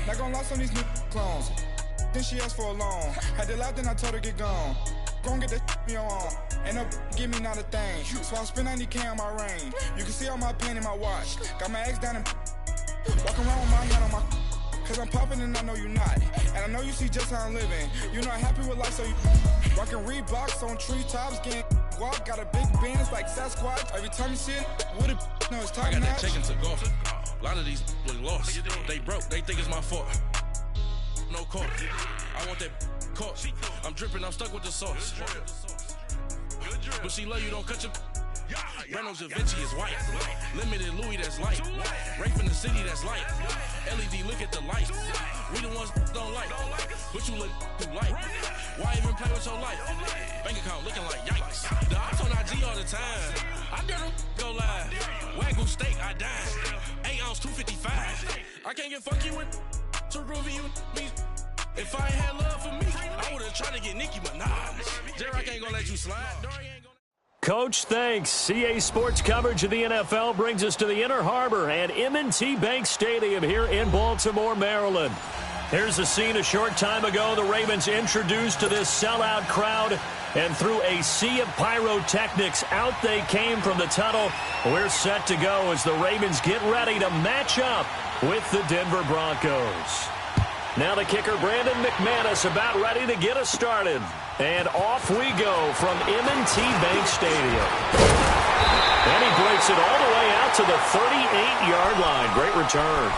Not gonna lie on these new clones. Then she asked for a loan. Had to laugh, then I told her get gone. Gon' get that me on. Ain't no give me not a thing. So I spend 90K on my range. You can see all my pain in my watch. Got my ex down and walking around with my hand on my. Cause I'm popping and I know you not. And I know you see just how I'm living. You not happy with life, so you rockin' Reeboks on treetops, getting guap. Got a big Benz like Sasquatch. Every time you see it, with it, no, it's top notch. I got that chicken to golf. A lot of these look lost. They broke, they think it's my fault. No court. I want that caught. I'm dripping, I'm stuck with the sauce. But she love you, don't cut your. Reynolds Da Vinci is white. Limited Louis, that's light. Rape in the city, that's light. LED, look at the light. We the ones don't like. But you look too light. Why even play with your life? Bank account looking like yikes. The ops on IG all the time. I dare them go live. Wagyu steak, I dine. 8 ounce, 255. I can't get fuck you with. So groovy you me. If I ain't had love for me, I would've tried to get Nicki Minaj. Derek ain't gonna let you slide. Coach, thanks. CA Sports coverage of the NFL brings us to the Inner Harbor and M&T Bank Stadium here in Baltimore, Maryland. Here's a scene a short time ago. The Ravens introduced to this sellout crowd, and through a sea of pyrotechnics, out they came from the tunnel. We're set to go as the Ravens get ready to match up with the Denver Broncos. Now the kicker, Brandon McManus, about ready to get us started. And off we go from M&T Bank Stadium. And he breaks it all the way out to the 38-yard line. Great return.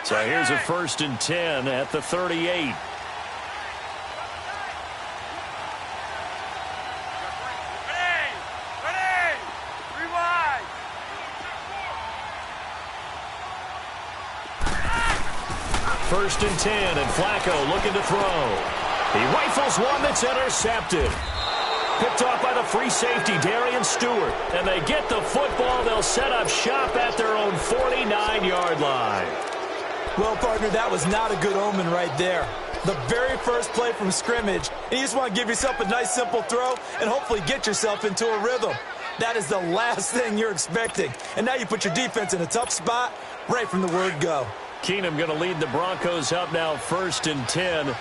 So here's a 1st and 10 at the 38. First and 10, and Flacco looking to throw. He rifles one that's intercepted. Picked off by the free safety, Darian Stewart. And they get the football. They'll set up shop at their own 49-yard line. Well, partner, that was not a good omen right there. The very first play from scrimmage, and you just want to give yourself a nice, simple throw and hopefully get yourself into a rhythm. That is the last thing you're expecting. And now you put your defense in a tough spot right from the word go. Keenum going to lead the Broncos up now 1st and 10.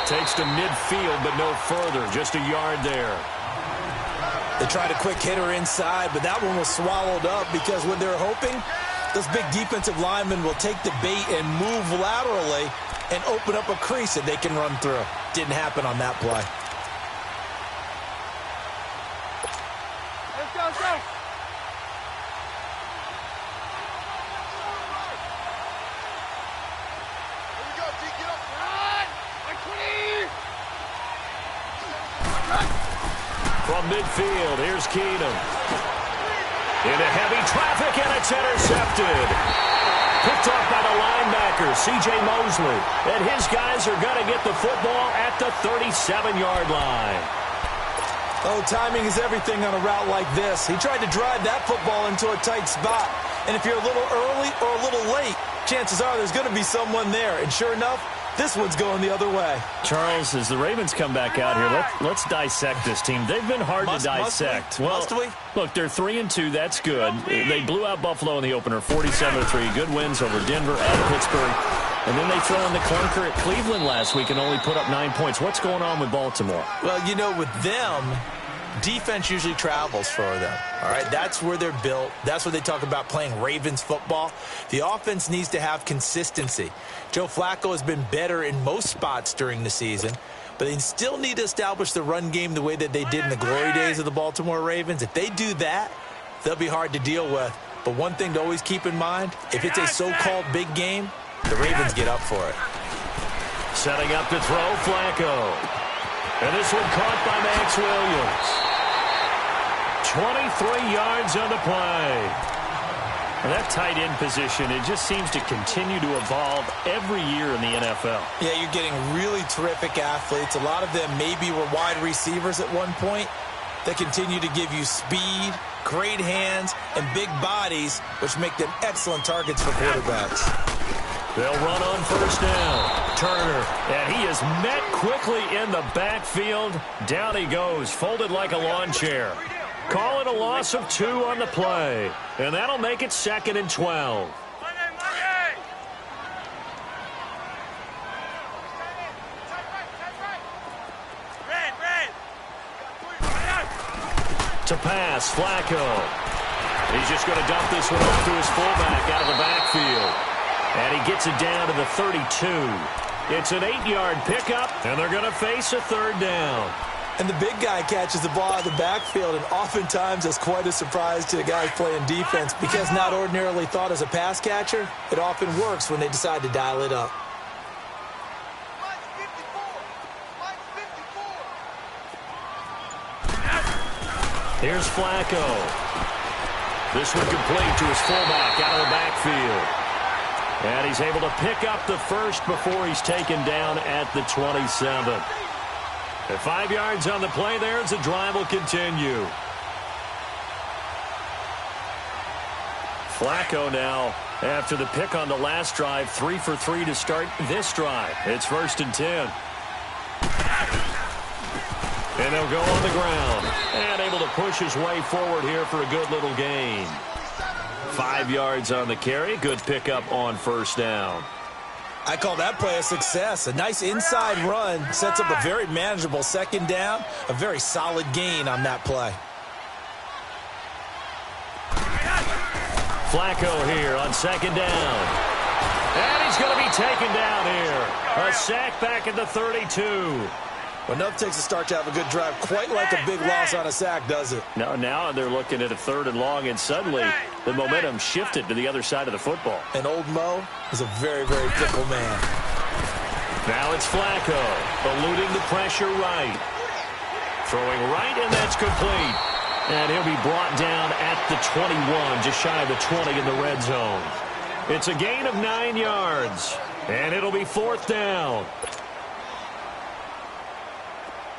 Takes to midfield, but no further. Just a yard there. They tried a quick hitter inside, but that one was swallowed up because what they're hoping, those big defensive linemen will take the bait and move laterally and open up a crease that they can run through. Didn't happen on that play. Let's go, let's go. From midfield, here's Keenum. Into heavy traffic, and it's intercepted. Picked off by the linebacker, C.J. Mosley. And his guys are going to get the football at the 37-yard line. Oh, timing is everything on a route like this. He tried to drive that football into a tight spot. And if you're a little early or a little late, chances are there's going to be someone there. And sure enough, this one's going the other way. Charles, as the Ravens come back out here, let's dissect this team. They've been hard to dissect. Must we? Look, they're 3-2. That's good. They blew out Buffalo in the opener, 47-3. Good wins over Denver and Pittsburgh. And then they throw in the clunker at Cleveland last week and only put up 9 points. What's going on with Baltimore? Well, you know, with them, defense usually travels for them. All right, that's where they're built. That's where they talk about playing Ravens football. The offense needs to have consistency. Joe Flacco has been better in most spots during the season, but they still need to establish the run game the way that they did in the glory days of the Baltimore Ravens. If they do that, they'll be hard to deal with. But one thing to always keep in mind, if it's a so-called big game, the Ravens get up for it. Setting up to throw, Flacco. And this one caught by Max Williams. 23 yards on the play. And that tight end position, it just seems to continue to evolve every year in the NFL. Yeah, you're getting really terrific athletes. A lot of them maybe were wide receivers at one point. They continue to give you speed, great hands, and big bodies, which make them excellent targets for quarterbacks. They'll run on first down. Turner, and he is met quickly in the backfield. Down he goes, folded like a lawn chair. Call it a loss of 2 on the play, and that'll make it 2nd and 12. To pass, Flacco. He's just going to dump this one off to his fullback out of the backfield. And he gets it down to the 32. It's an 8-yard pickup, and they're going to face a 3rd down. And the big guy catches the ball out of the backfield, and oftentimes that's quite a surprise to the guys playing defense because not ordinarily thought as a pass catcher, it often works when they decide to dial it up. Here's Flacco. This one complete to his fullback out of the backfield. And he's able to pick up the first before he's taken down at the 27. At 5 yards on the play there as the drive will continue. Flacco now, after the pick on the last drive, 3 for 3 to start this drive. It's 1st and 10. And they'll go on the ground. And able to push his way forward here for a good little gain. 5 yards on the carry. Good pickup on first down. I call that play a success. A nice inside run sets up a very manageable 2nd down. A very solid gain on that play. Flacco here on 2nd down. And he's going to be taken down here. A sack back at the 32. Well, enough takes a start to have a good drive. Quite like a big loss on a sack, does it? Now they're looking at a 3rd and long, and suddenly the momentum shifted to the other side of the football. And old Mo is a very, very fickle man. Now it's Flacco, eluding the pressure right. Throwing right, and that's complete. And he'll be brought down at the 21, just shy of the 20 in the red zone. It's a gain of 9 yards, and it'll be 4th down.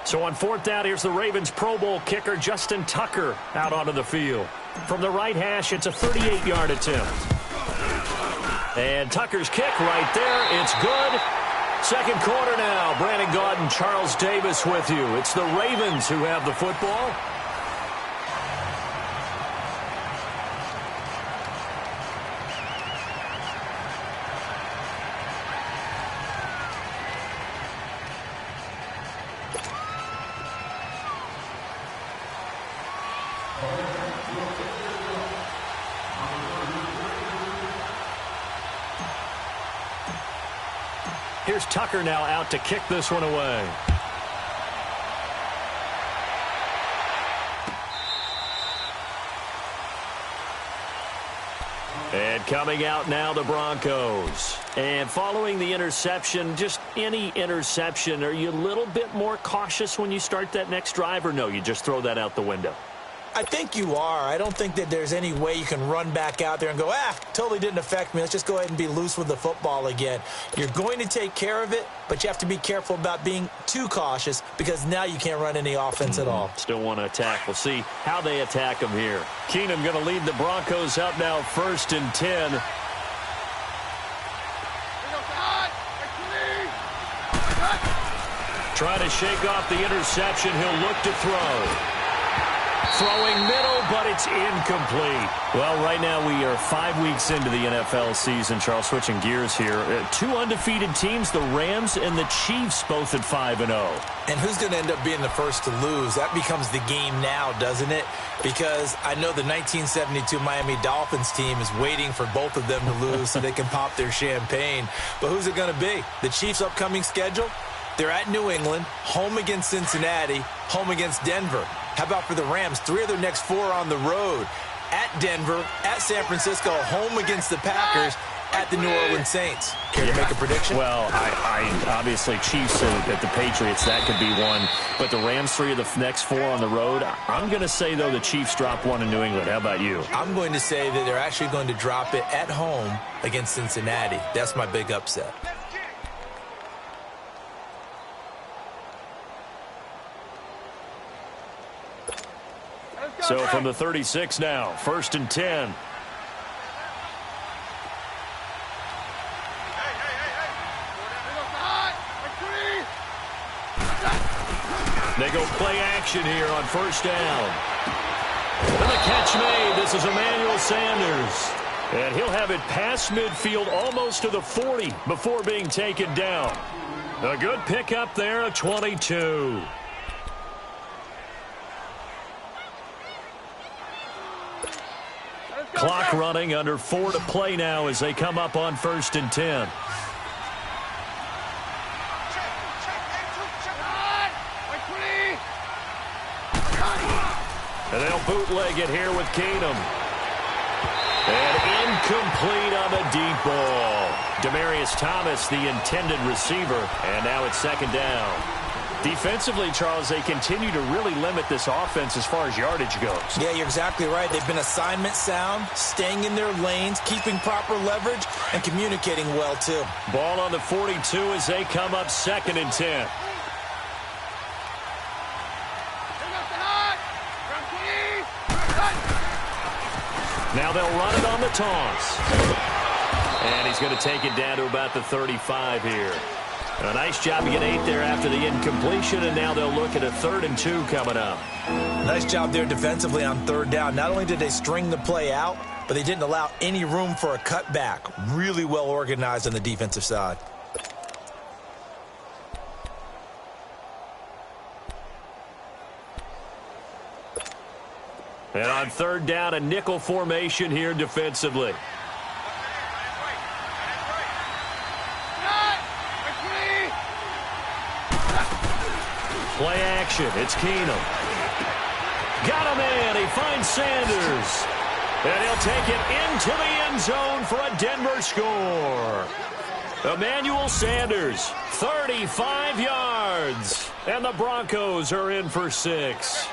So on 4th down, here's the Ravens Pro Bowl kicker, Justin Tucker, out onto the field. From the right hash, it's a 38-yard attempt. And Tucker's kick right there. It's good. 2nd quarter now. Brandon Gaudin, Charles Davis with you. It's the Ravens who have the football. Here's Tucker now out to kick this one away. And coming out now, the Broncos. And following the interception, just any interception, are you a little bit more cautious when you start that next drive, or no, you just throw that out the window? I think you are. I don't think that there's any way you can run back out there and go, totally didn't affect me. Let's just go ahead and be loose with the football again. You're going to take care of it, but you have to be careful about being too cautious because now you can't run any offense at all. Still want to attack. We'll see how they attack them here. Keenum going to lead the Broncos up now 1st and 10. Trying to shake off the interception. He'll look to throw. Throwing middle, but it's incomplete. Well, right now we are 5 weeks into the NFL season. Charles, switching gears here. 2 undefeated teams, the Rams and the Chiefs, both at 5-0. And who's going to end up being the first to lose? That becomes the game now, doesn't it? Because I know the 1972 Miami Dolphins team is waiting for both of them to lose so they can pop their champagne. But who's it going to be? The Chiefs' upcoming schedule? They're at New England, home against Cincinnati, home against Denver. How about for the Rams? 3 of their next 4 on the road. At Denver, at San Francisco, home against the Packers, at the New Orleans Saints. Care to make a prediction? Well, I obviously Chiefs at the Patriots, that could be one. But the Rams 3 of the next 4 on the road, I'm going to say, though, the Chiefs drop 1 in New England. How about you? I'm going to say that they're actually going to drop it at home against Cincinnati. That's my big upset. So from the 36 now, 1st and 10. They go play action here on 1st down. And the catch made. This is Emmanuel Sanders. And he'll have it past midfield almost to the 40 before being taken down. A good pickup there, a 22. Clock running, under 4 to play now as they come up on 1st and 10. And they'll bootleg it here with Keenum. And incomplete on the deep ball. Demaryius Thomas, the intended receiver. And now it's 2nd down. Defensively, Charles, they continue to really limit this offense as far as yardage goes. Yeah, you're exactly right. They've been assignment sound, staying in their lanes, keeping proper leverage, and communicating well, too. Ball on the 42 as they come up 2nd and 10. Now they'll run it on the toss. And he's going to take it down to about the 35 here. A nice job to get 8 there after the incompletion, and now they'll look at a 3rd and 2 coming up. Nice job there defensively on 3rd down. Not only did they string the play out, but they didn't allow any room for a cutback. Really well organized on the defensive side. And on 3rd down, a nickel formation here defensively. Play action. It's Keenum. Got him in. He finds Sanders. And he'll take it into the end zone for a Denver score. Emmanuel Sanders, 35 yards. And the Broncos are in for 6.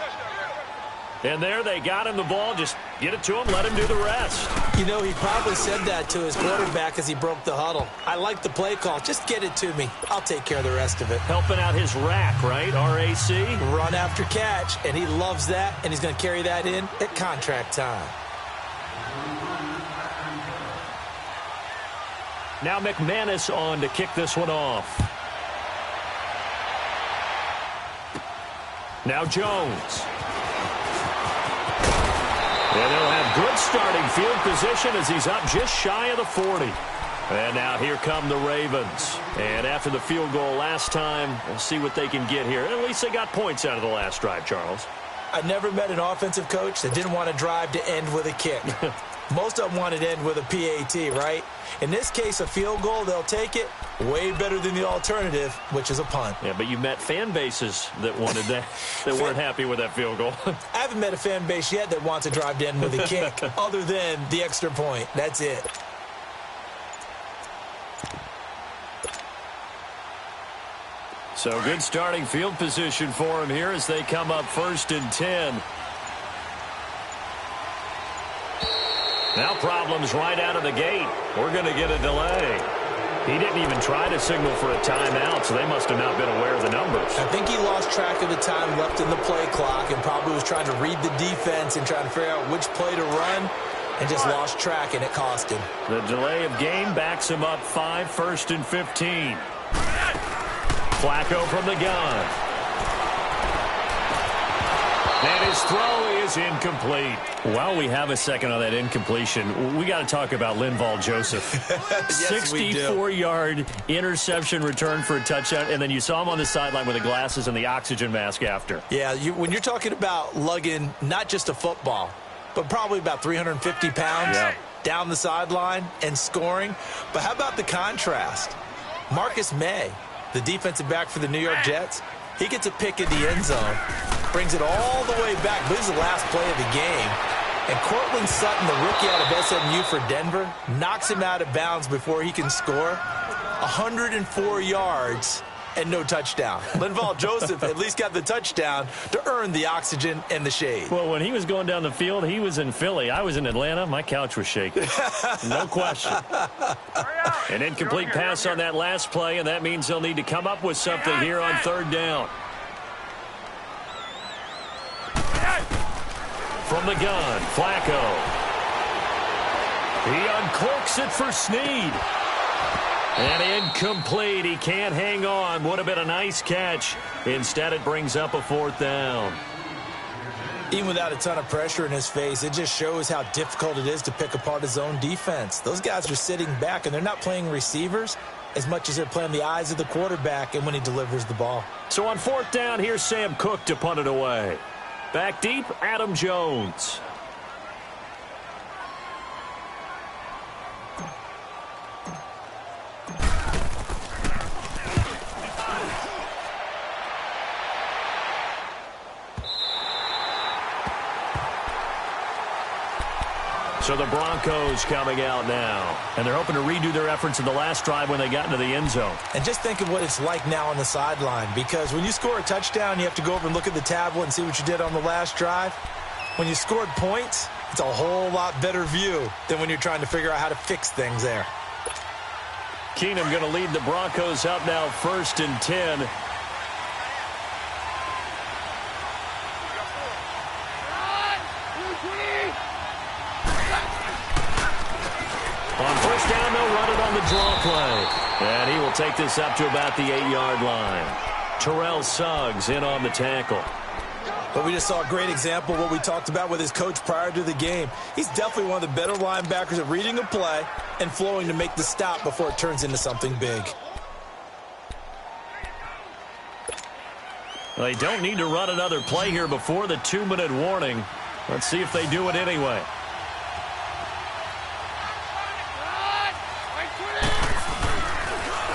And there they got him the ball. Just get it to him, let him do the rest. You know, he probably said that to his quarterback as he broke the huddle. I like the play call. Just get it to me. I'll take care of the rest of it. Helping out his rack, right? R-A-C? Run after catch, and he loves that, and he's going to carry that in at contract time. Now McManus on to kick this one off. Now Jones. And they'll have good starting field position as he's up just shy of the 40. And now here come the Ravens. And after the field goal last time, we'll see what they can get here. At least they got points out of the last drive, Charles. I never met an offensive coach that didn't want to drive to end with a kick. Most of them wanted to end with a PAT, right? In this case, a field goal, they'll take it. Way better than the alternative, which is a punt. Yeah, but you met fan bases that wanted that, that weren't happy with that field goal. I haven't met a fan base yet that wants to drive to end with a kick other than the extra point. That's it. So good starting field position for him here as they come up 1st and 10. Now problems right out of the gate. We're going to get a delay. He didn't even try to signal for a timeout, so they must have not been aware of the numbers. I think he lost track of the time left in the play clock and probably was trying to read the defense and trying to figure out which play to run and just lost track, and it cost him. The delay of game backs him up 5, 1st and 15. Flacco from the gun. And his throw is incomplete. While we have a second on that incompletion, we got to talk about Linval Joseph. Yes, 64-yard interception return for a touchdown, and then you saw him on the sideline with the glasses and the oxygen mask after. Yeah, when you're talking about lugging not just a football, but probably about 350 pounds down the sideline and scoring. But how about the contrast? Marcus May, the defensive back for the New York Jets, he gets a pick in the end zone, brings it all the way back, but this is the last play of the game, And Cortland Sutton, the rookie out of SMU for Denver, knocks him out of bounds before he can score. 104 yards and no touchdown. Linval Joseph at least got the touchdown to earn the oxygen and the shade. Well, when he was going down the field, he was in Philly. I was in Atlanta. My couch was shaking. No question. An incomplete pass on that last play, and that means they'll need to come up with something here on third down. From the gun, Flacco. He uncloaks it for Snead. And incomplete. He can't hang on. Would have been a nice catch. Instead, it brings up a fourth down. Even without a ton of pressure in his face, it just shows how difficult it is to pick apart his own defense. Those guys are sitting back, and they're not playing receivers as much as they're playing the eyes of the quarterback and when he delivers the ball. So on fourth down, here's Sam Cook to punt it away. Back deep, Adam Jones. So the Broncos coming out now. And they're hoping to redo their efforts in the last drive when they got into the end zone. And just think of what it's like now on the sideline, because when you score a touchdown, you have to go over and look at the tablet and see what you did on the last drive. When you scored points, it's a whole lot better view than when you're trying to figure out how to fix things there. Keenum going to lead the Broncos up now 1st and 10. On first down, they'll run it on the draw play. And he will take this up to about the 8-yard line. Terrell Suggs in on the tackle. But we just saw a great example of what we talked about with his coach prior to the game. He's definitely one of the better linebackers at reading a play and flowing to make the stop before it turns into something big. Well, they don't need to run another play here before the 2-minute warning. Let's see if they do it anyway.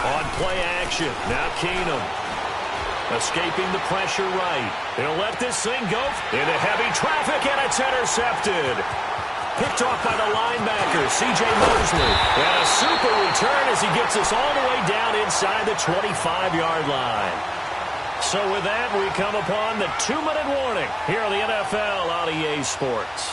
On play action, now Keenum. Escaping the pressure right. He'll let this thing go into heavy traffic, and it's intercepted. Picked off by the linebacker, C.J. Mosley. And a super return as he gets us all the way down inside the 25-yard line. So with that, we come upon the 2-minute warning here on the NFL on EA Sports.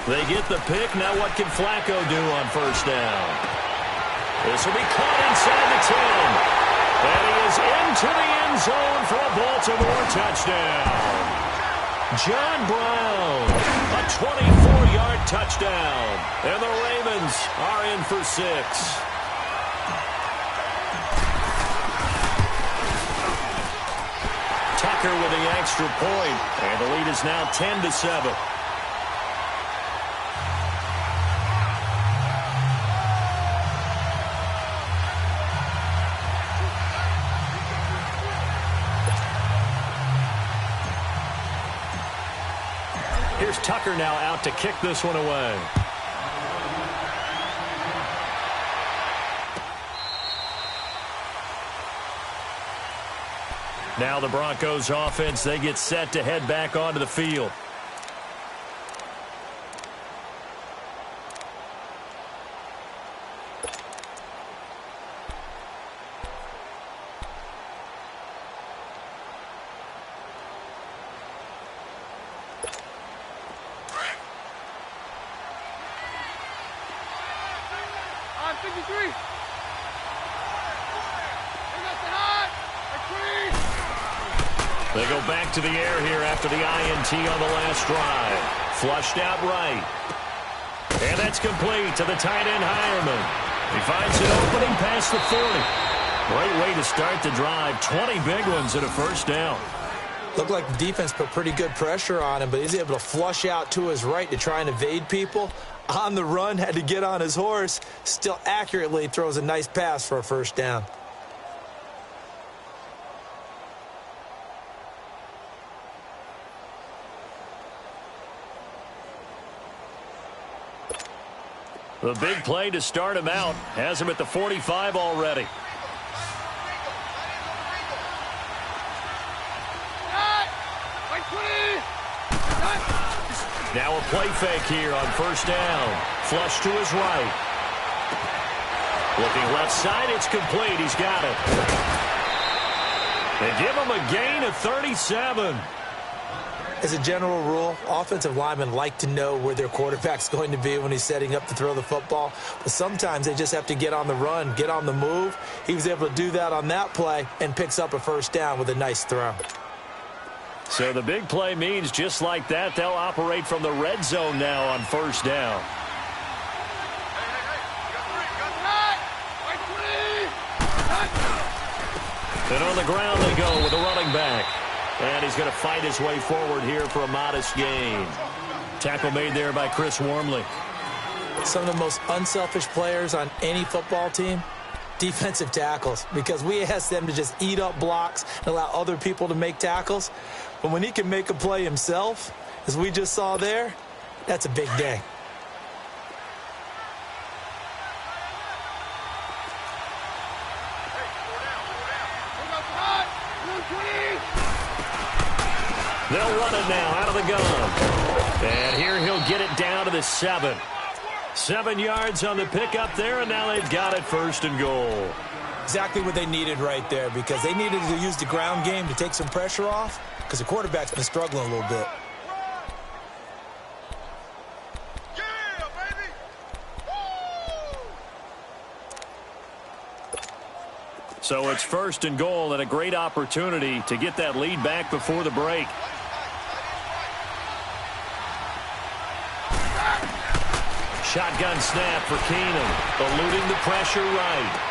They get the pick. Now what can Flacco do on first down? This will be caught inside the 10. And he is into the end zone for a Baltimore touchdown. John Brown, a 24-yard touchdown. And the Ravens are in for 6. Tucker with the extra point. And the lead is now 10-7. Here's Tucker now out to kick this one away. Now the Broncos offense, they get set to head back onto the field. They go back to the air here after the INT on the last drive. Flushed out right. And that's complete to the tight end, Hireman. He finds an opening past the 40. Great way to start the drive. 20 big ones and a first down. Looked like the defense put pretty good pressure on him, but he's able to flush out to his right to try and evade people. On the run, had to get on his horse. Still accurately throws a nice pass for a first down. The big play to start him out has him at the 45 already. Now a play fake here on first down. Flush to his right. Looking left side, it's complete. He's got it. They give him a gain of 37. As a general rule, offensive linemen like to know where their quarterback's going to be when he's setting up to throw the football. But sometimes they just have to get on the run, get on the move. He was able to do that on that play and picks up a first down with a nice throw. So the big play means just like that, they'll operate from the red zone now on first down. And on the ground they go with a running back. And he's going to fight his way forward here for a modest gain. Tackle made there by Chris Wormley. Some of the most unselfish players on any football team, defensive tackles, because we ask them to just eat up blocks and allow other people to make tackles. But when he can make a play himself, as we just saw there, that's a big day. They'll run it now out of the gun. And here he'll get it down to the 7. 7 yards on the pickup there, and now they've got it first and goal. Exactly what they needed right there, because they needed to use the ground game to take some pressure off, because the quarterback's been struggling a little bit. Yeah, baby! So it's first and goal, and a great opportunity to get that lead back before the break. Shotgun snap for Keenum, eluding the pressure right.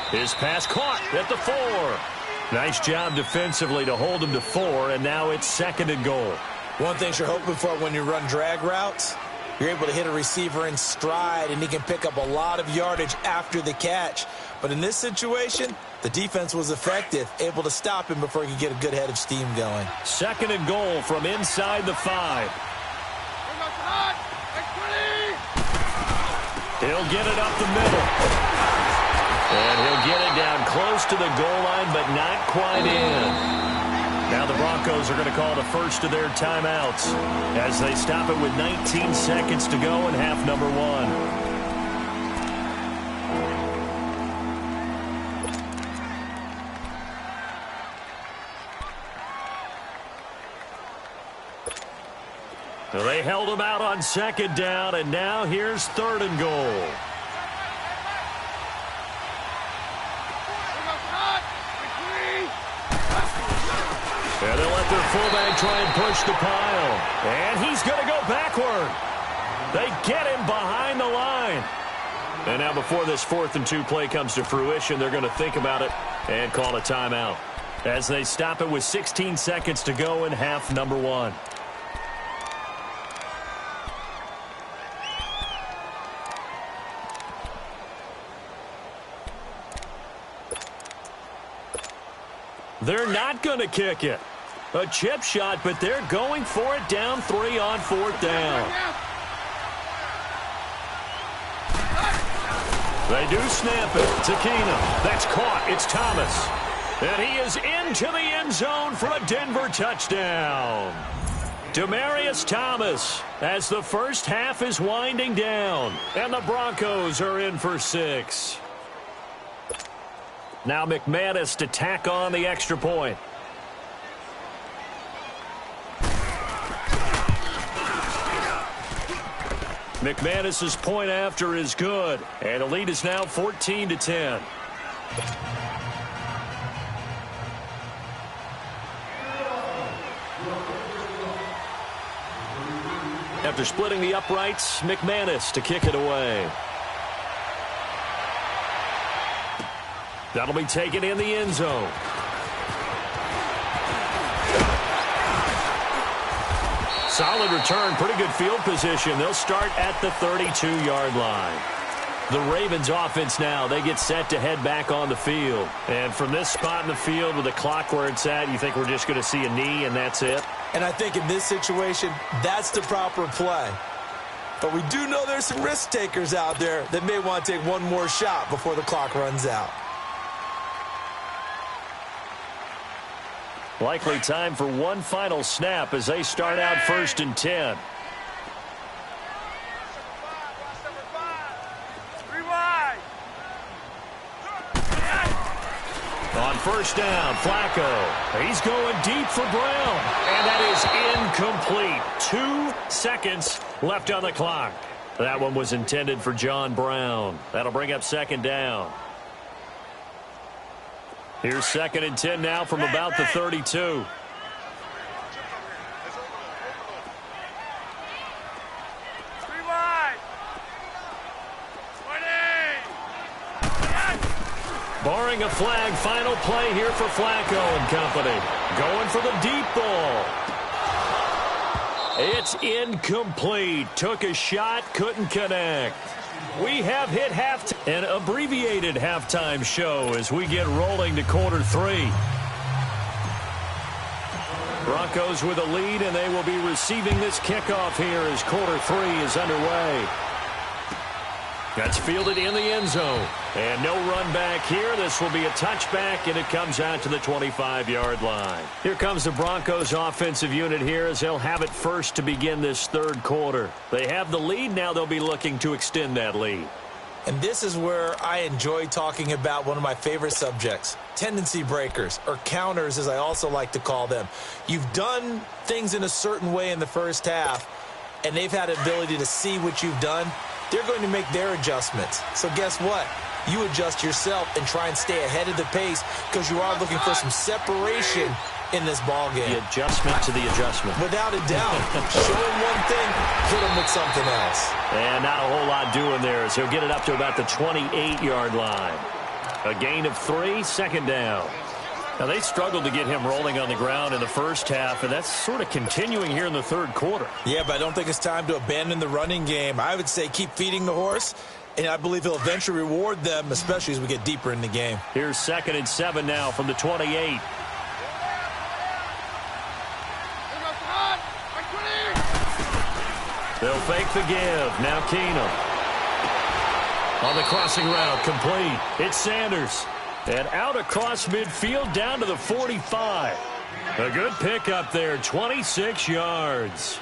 His pass caught at the 4. Nice job defensively to hold him to 4, and now it's second and goal. One thing you're hoping for when you run drag routes, you're able to hit a receiver in stride, and he can pick up a lot of yardage after the catch. But in this situation, the defense was effective, able to stop him before he could get a good head of steam going. Second and goal from inside the 5. He'll get it up the middle. And he'll get it down close to the goal line, but not quite in. Now the Broncos are going to call the first of their timeouts as they stop it with 19 seconds to go in half number 1. They held him out on second down, and now here's third and goal. And they'll let their fullback try and push the pile. And he's going to go backward. They get him behind the line. And now before this 4th and 2 play comes to fruition, they're going to think about it and call a timeout as they stop it with 16 seconds to go in half number 1. They're not going to kick it. A chip shot, but they're going for it down 3 on 4th down. They do snap it to Keenum. That's caught. It's Thomas. And he is into the end zone for a Denver touchdown. Demaryius Thomas as the first half is winding down. And the Broncos are in for 6. Now McManus to tack on the extra point. McManus's point after is good, and the lead is now 14-10. After splitting the uprights, McManus to kick it away. That'll be taken in the end zone. Solid return, pretty good field position. They'll start at the 32-yard line. The Ravens offense now, they get set to head back on the field. And from this spot in the field with the clock where it's at, you think we're just going to see a knee and that's it? And I think in this situation, that's the proper play. But we do know there's some risk takers out there that may want to take one more shot before the clock runs out. Likely time for one final snap as they start out 1st and 10. On 1st down, Flacco. He's going deep for Brown. And that is incomplete. 2 seconds left on the clock. That one was intended for John Brown. That'll bring up 2nd down. Here's 2nd and 10 now from about the 32. Barring a flag, final play here for Flacco and company. Going for the deep ball. It's incomplete. Took a shot, couldn't connect. We have hit an abbreviated halftime show as we get rolling to quarter 3. Broncos with a lead, and they will be receiving this kickoff here as quarter 3 is underway. That's fielded in the end zone. And no run back here. This will be a touchback, and it comes out to the 25-yard line. Here comes the Broncos offensive unit here as they'll have it first to begin this 3rd quarter. They have the lead. Now they'll be looking to extend that lead. And this is where I enjoy talking about one of my favorite subjects, tendency breakers, or counters as I also like to call them. You've done things in a certain way in the first half, and they've had an ability to see what you've done. They're going to make their adjustments. So guess what? You adjust yourself and try and stay ahead of the pace because you are looking for some separation in this ball game. The adjustment to the adjustment. Without a doubt. Show him one thing, hit him with something else. And not a whole lot doing there as he'll get it up to about the 28-yard line. A gain of 3, 2nd down. Now, they struggled to get him rolling on the ground in the first half, and that's sort of continuing here in the 3rd quarter. Yeah, but I don't think it's time to abandon the running game. I would say keep feeding the horse, and I believe he'll eventually reward them, especially as we get deeper in the game. Here's 2nd and 7 now from the 28. They'll fake the give. Now Keenum. On the crossing route, complete. It's Sanders. And out across midfield down to the 45. A good pickup there, 26 yards.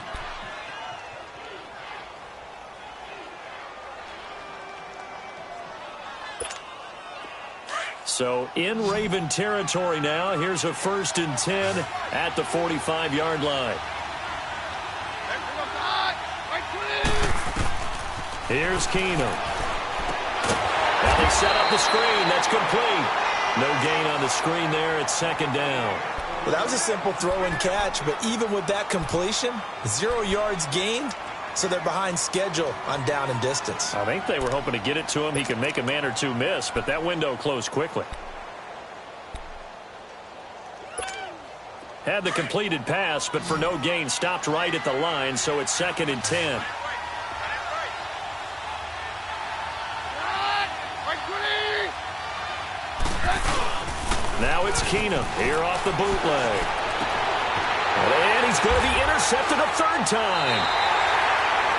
So in Raven territory now. Here's a 1st and 10 at the 45-yard line. Here's Keenum. Now they set up the screen. That's complete. No gain on the screen there. It's 2nd down. Well, that was a simple throw and catch, but even with that completion, 0 yards gained, so they're behind schedule on down and distance. I think they were hoping to get it to him. He could make a man or two miss, but that window closed quickly. Had the completed pass, but for no gain, stopped right at the line, so it's 2nd and 10. Now it's Keenum here off the bootleg. And he's going to be intercepted a 3rd time.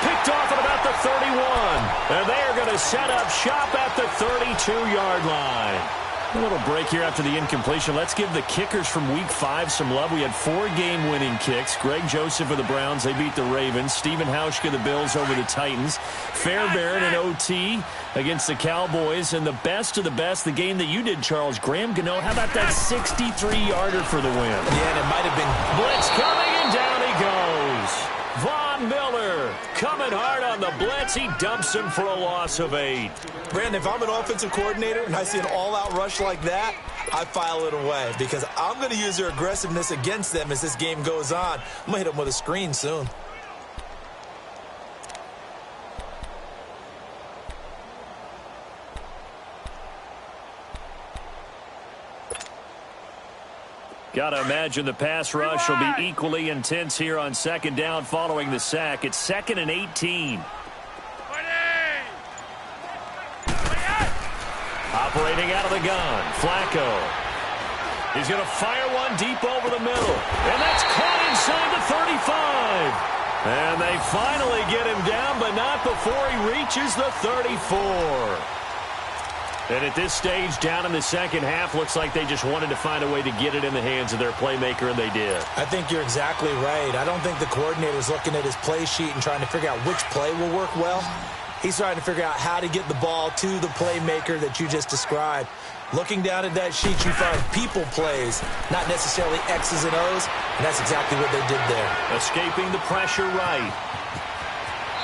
Picked off at about the 31. And they are going to set up shop at the 32-yard line. A little break here after the incompletion. Let's give the kickers from Week 5 some love. We had 4 game-winning kicks. Greg Joseph of the Browns, they beat the Ravens. Stephen Hauschka, the Bills, over the Titans. Fairbairn and OT against the Cowboys. And the best of the best, the game that you did, Charles, Graham Gano. How about that 63-yarder for the win? Yeah, and it might have been blitz coming, and down he goes. Von Miller coming hard on the blitz. He dumps him for a loss of 8. Brandon, if I'm an offensive coordinator and I see an all-out rush like that, I file it away because I'm going to use their aggressiveness against them as this game goes on. I'm going to hit them with a screen soon. Got to imagine the pass rush will be equally intense here on second down following the sack. It's 2nd and 18. Operating out of the gun, Flacco. He's going to fire one deep over the middle. And that's caught inside the 35. And they finally get him down, but not before he reaches the 34. And at this stage, down in the second half, looks like they just wanted to find a way to get it in the hands of their playmaker, and they did. I think you're exactly right. I don't think the coordinator's looking at his play sheet and trying to figure out which play will work well. He's trying to figure out how to get the ball to the playmaker that you just described. Looking down at that sheet, you find people plays, not necessarily X's and O's, and that's exactly what they did there. Escaping the pressure right.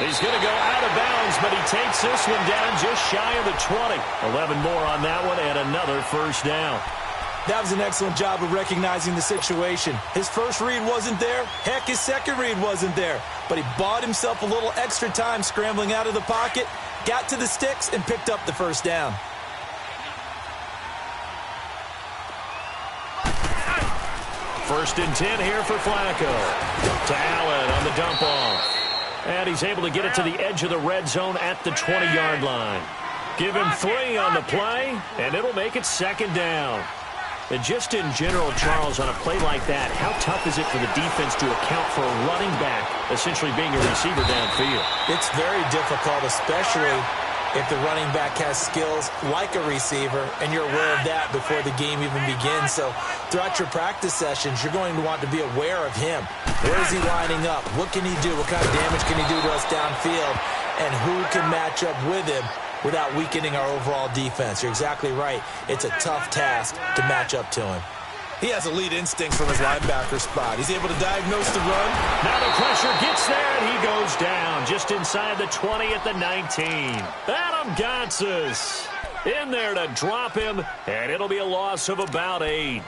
He's going to go out of bounds, but he takes this one down just shy of the 20. 11 more on that one and another first down. That was an excellent job of recognizing the situation. His first read wasn't there. Heck, his second read wasn't there. But he bought himself a little extra time scrambling out of the pocket, got to the sticks, and picked up the first down. First and 10 here for Flacco. To Allen on the dump off. And he's able to get it to the edge of the red zone at the 20-yard line. Give him 3 on the play, and it'll make it second down. And just in general, Charles, on a play like that, how tough is it for the defense to account for a running back essentially being a receiver downfield? It's very difficult, especially if the running back has skills like a receiver, and you're aware of that before the game even begins. So throughout your practice sessions, you're going to want to be aware of him. Where is he lining up? What can he do? What kind of damage can he do to us downfield? And who can match up with him without weakening our overall defense? You're exactly right. It's a tough task to match up to him. He has elite instincts from his linebacker spot. He's able to diagnose the run. Now the pressure gets there, and he goes down just inside the 20 at the 19. Adam Gotsis in there to drop him, and it'll be a loss of about 8.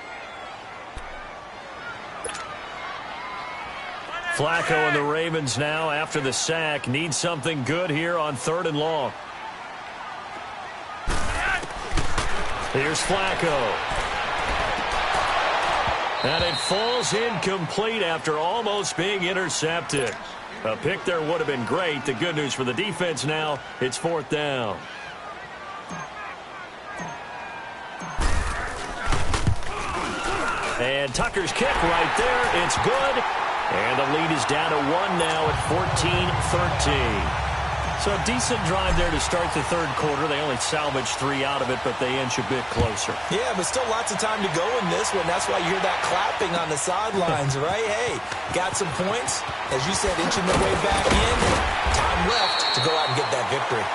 Flacco and the Ravens now, after the sack, need something good here on 3rd and long. Here's Flacco. And it falls incomplete after almost being intercepted. A pick there would have been great. The good news for the defense now, it's 4th down. And Tucker's kick right there. It's good. And the lead is down to 1 now at 14-13. So a decent drive there to start the 3rd quarter. They only salvaged 3 out of it, but they inch a bit closer. Yeah, but still lots of time to go in this one. That's why you hear that clapping on the sidelines, right? Hey, got some points. As you said, inching their way back in. Time left to go out and get that victory.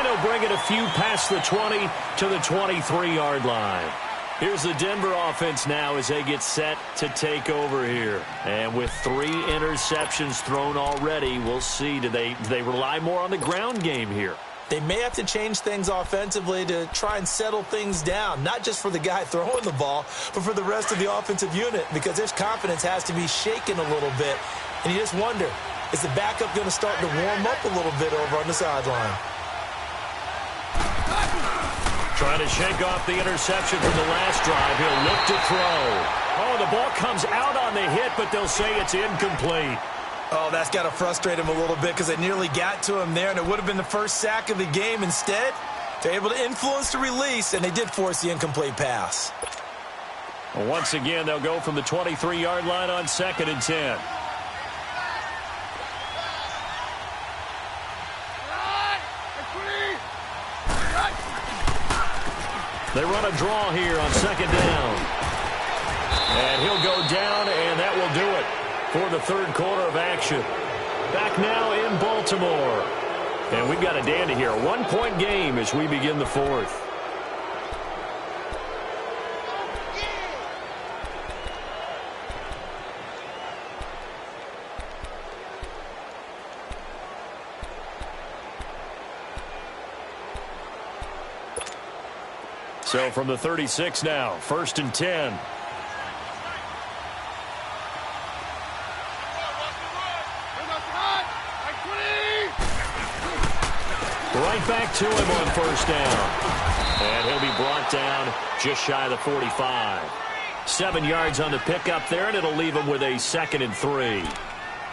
And he'll bring it a few past the 20 to the 23-yard line. Here's the Denver offense now as they get set to take over here. And with 3 interceptions thrown already, we'll see. Do they rely more on the ground game here? They may have to change things offensively to try and settle things down, not just for the guy throwing the ball, but for the rest of the offensive unit, because their confidence has to be shaken a little bit. And you just wonder, is the backup going to start to warm up a little bit over on the sideline? Trying to shake off the interception from the last drive. He'll look to throw. Oh, the ball comes out on the hit, but they'll say it's incomplete. Oh, that's got to frustrate him a little bit because they nearly got to him there, and it would have been the first sack of the game. Instead, they're able to influence the release, and they did force the incomplete pass. Well, once again, they'll go from the 23-yard line on 2nd and 10. They run a draw here on 2nd down. And he'll go down, and that will do it for the 3rd quarter of action. Back now in Baltimore. And we've got a dandy here. A 1-point game as we begin the 4th. So from the 36 now, 1st and 10. Right back to him on 1st down. And he'll be brought down just shy of the 45. 7 yards on the pickup there, and it'll leave them with a 2nd and 3.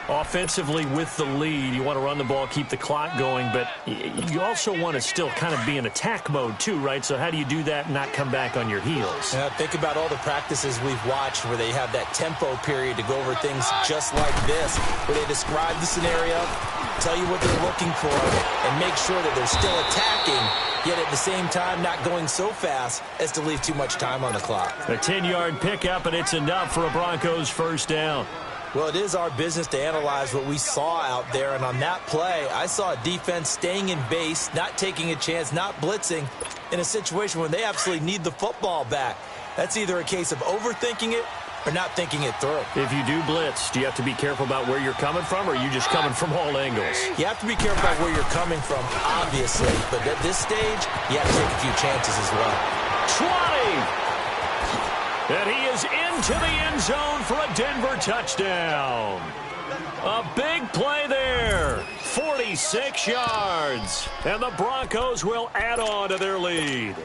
Offensively with the lead, you want to run the ball, keep the clock going, but you also want to still kind of be in attack mode too, right? So how do you do that and not come back on your heels? Yeah, think about all the practices we've watched where they have that tempo period to go over things just like this, where they describe the scenario, tell you what they're looking for, and make sure that they're still attacking, yet at the same time not going so fast as to leave too much time on the clock. A 10-yard pickup, and it's enough for a Broncos first down. Well, it is our business to analyze what we saw out there, and on that play, I saw a defense staying in base, not taking a chance, not blitzing, in a situation where they absolutely need the football back. That's either a case of overthinking it or not thinking it through. If you do blitz, do you have to be careful about where you're coming from, or are you just coming from all angles? You have to be careful about where you're coming from, obviously, but at this stage, you have to take a few chances as well. 20! And he is into the end zone for a Denver touchdown. A big play there. 46 yards. And the Broncos will add on to their lead.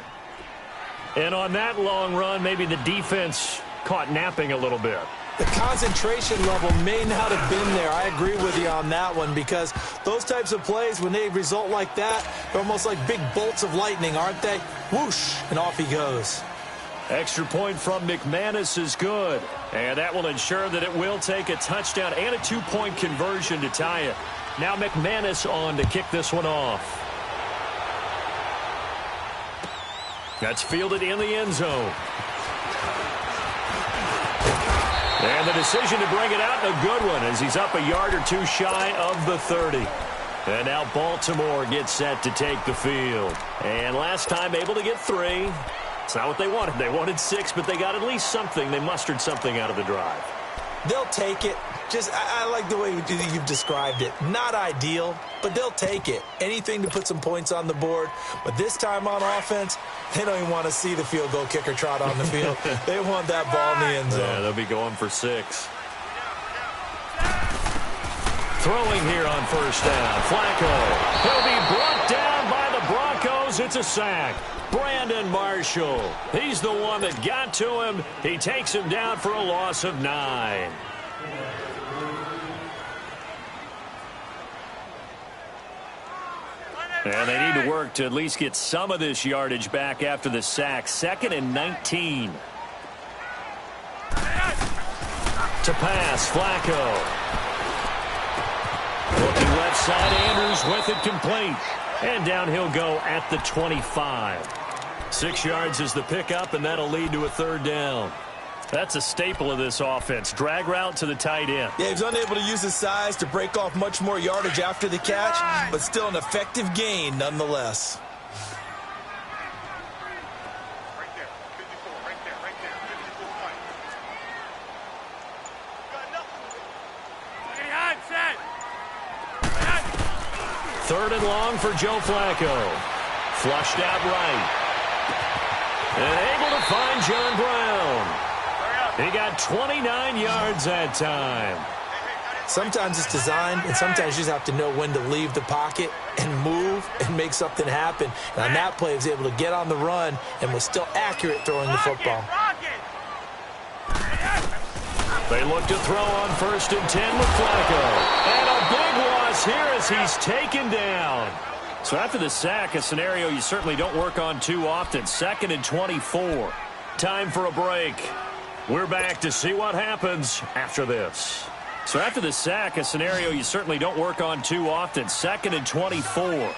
And on that long run, maybe the defense caught napping a little bit. The concentration level may not have been there. I agree with you on that one, because those types of plays, when they result like that, they're almost like big bolts of lightning, aren't they? Whoosh, and off he goes. Extra point from McManus is good. And that will ensure that it will take a touchdown and a 2-point conversion to tie it. Now McManus on to kick this one off. That's fielded in the end zone. And the decision to bring it out, a good one, as he's up a yard or two shy of the 30. And now Baltimore gets set to take the field. And last time able to get 3. It's not what they wanted. They wanted 6, but they got at least something. They mustered something out of the drive. They'll take it. I like the way you've described it. Not ideal, but they'll take it. Anything to put some points on the board. But this time on offense, they don't even want to see the field goal kicker trot on the field. They want that ball in the end zone. Yeah, they'll be going for 6. Throwing here on first down. Flacco. He'll be brought down by the Broncos. It's a sack. Brandon Marshall. He's the one that got to him. He takes him down for a loss of 9. And they need to work to at least get some of this yardage back after the sack. 2nd and 19. To pass, Flacco. Looking left side, Andrews with it complete. And down he'll go at the 25. 6 yards is the pickup, and that'll lead to a 3rd down. That's a staple of this offense. Drag route to the tight end. Yeah, he's unable to use his size to break off much more yardage after the catch, but still an effective gain nonetheless. Right there, 54, right there, 54 points. Got nothing. 3rd and long for Joe Flacco. Flushed out right. And able to find John Brown. He got 29 yards that time. Sometimes it's designed, and sometimes you just have to know when to leave the pocket and move and make something happen. And on that play, he was able to get on the run and was still accurate throwing the football. They look to throw on 1st and 10 with Flacco. And a big loss here as he's taken down. So after the sack, a scenario you certainly don't work on too often. 2nd and 24. Time for a break. We're back to see what happens after this. So after the sack, a scenario you certainly don't work on too often. 2nd and 24.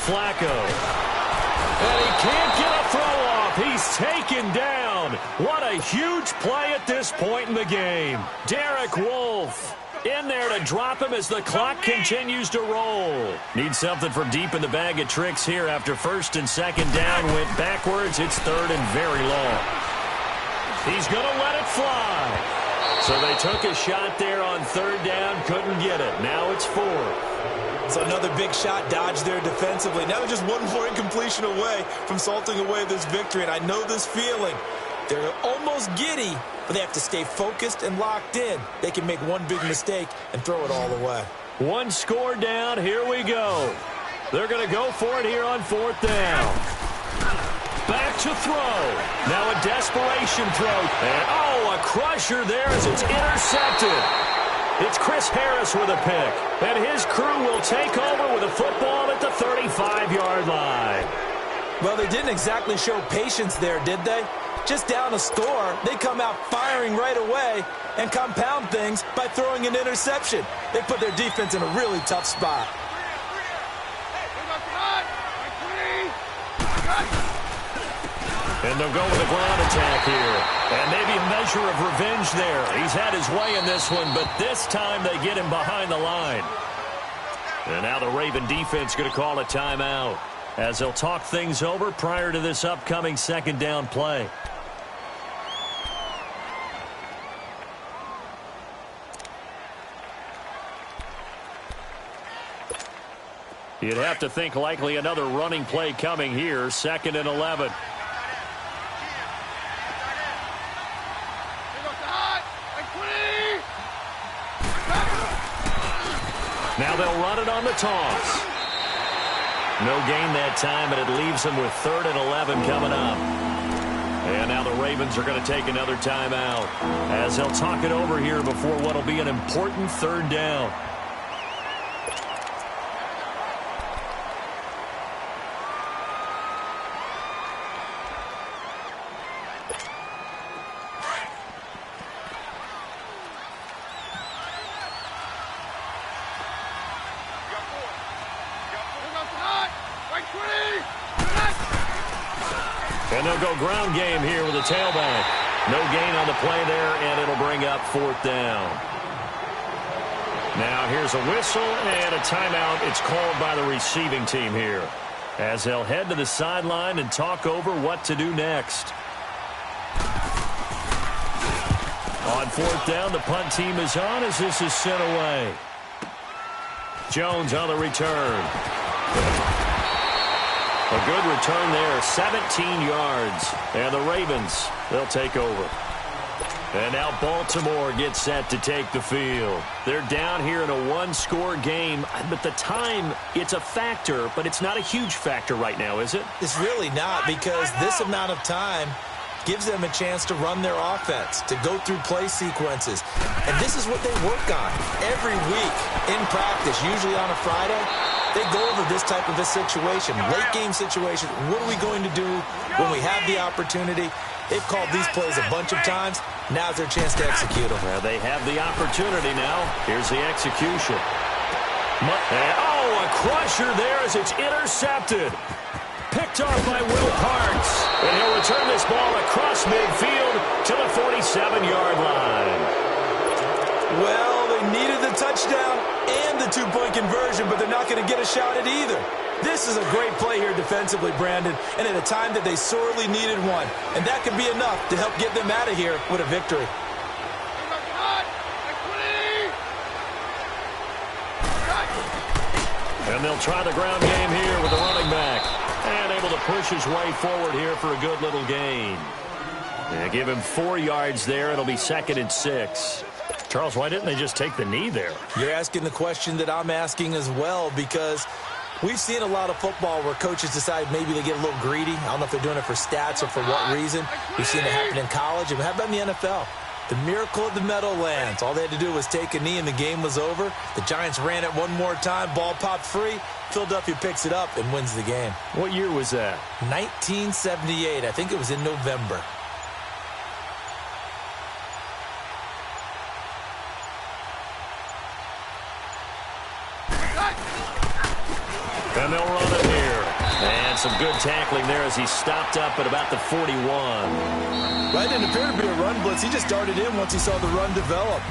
Flacco. And he can't get a throw off. He's taken down. What a huge play at this point in the game. Derek Wolfe in there to drop him as the clock continues to roll. Need something from deep in the bag of tricks here after 1st and 2nd down. Went backwards. It's 3rd and very long. He's going to let it fly. So they took a shot there on 3rd down. Couldn't get it. Now it's 4th. So another big shot dodged there defensively. Now just one more incompletion away from salting away this victory. And I know this feeling. They're almost giddy, but they have to stay focused and locked in. They can make one big mistake and throw it all away. 1 score down. Here we go. They're going to go for it here on 4th down. back to throw. Now a desperation throw. And, oh, a crusher there as it's intercepted. It's Chris Harris with a pick. And his crew will take over with a football at the 35-yard line. Well, they didn't exactly show patience there, did they? Just down a score, they come out firing right away and compound things by throwing an interception. They put their defense in a really tough spot. And they'll go with a ground attack here. And maybe a measure of revenge there. He's had his way in this one, but this time they get him behind the line. And now the Raven defense going to call a timeout as they'll talk things over prior to this upcoming second down play. You'd have to think likely another running play coming here, 2nd and 11. Now they'll run it on the toss. No gain that time, and it leaves them with 3rd and 11 coming up. And now the Ravens are going to take another timeout as they'll talk it over here before what will be an important 3rd down. And they'll go ground game here with a tailback. No gain on the play there, and it'll bring up 4th down. Now here's a whistle and a timeout. It's called by the receiving team here as they'll head to the sideline and talk over what to do next. On 4th down, the punt team is on as this is sent away. Jones on the return. A good return there, 17 yards. And the Ravens, they'll take over. And now Baltimore gets set to take the field. They're down here in a one-score game. But the time, it's a factor, but it's not a huge factor right now, is it? It's really not, because this amount of time gives them a chance to run their offense, to go through play sequences. And this is what they work on every week in practice, usually on a Friday. They go over this type of a situation, late-game situation. What are we going to do when we have the opportunity? They've called these plays a bunch of times. Now's their chance to execute them. Well, they have the opportunity now. Here's the execution. Oh, a crusher there as it's intercepted. Picked off by Will Parks. And he'll return this ball across midfield to the 47-yard line. Well, they needed the touchdown and the two-point conversion, but they're not going to get a shot at either. This is a great play here defensively, Brandon, and at a time that they sorely needed one. And that could be enough to help get them out of here with a victory. And they'll try the ground game here with the running back. And able to push his way forward here for a good little gain. Yeah, give him 4 yards there. It'll be 2nd and 6. Charles, why didn't they just take the knee there? You're asking the question that I'm asking as well, because we've seen a lot of football where coaches decide maybe they get a little greedy. I don't know if they're doing it for stats or for what reason. We've seen it happen in college. And how about in the NFL? The miracle of the Meadowlands. All they had to do was take a knee and the game was over. The Giants ran it one more time. Ball popped free. Philadelphia picks it up and wins the game. What year was that? 1978. I think it was in November. And they'll run it here. And some good tackling there as he stopped up at about the 41. Well, it didn't appear to be a run blitz. He just darted in once he saw the run develop.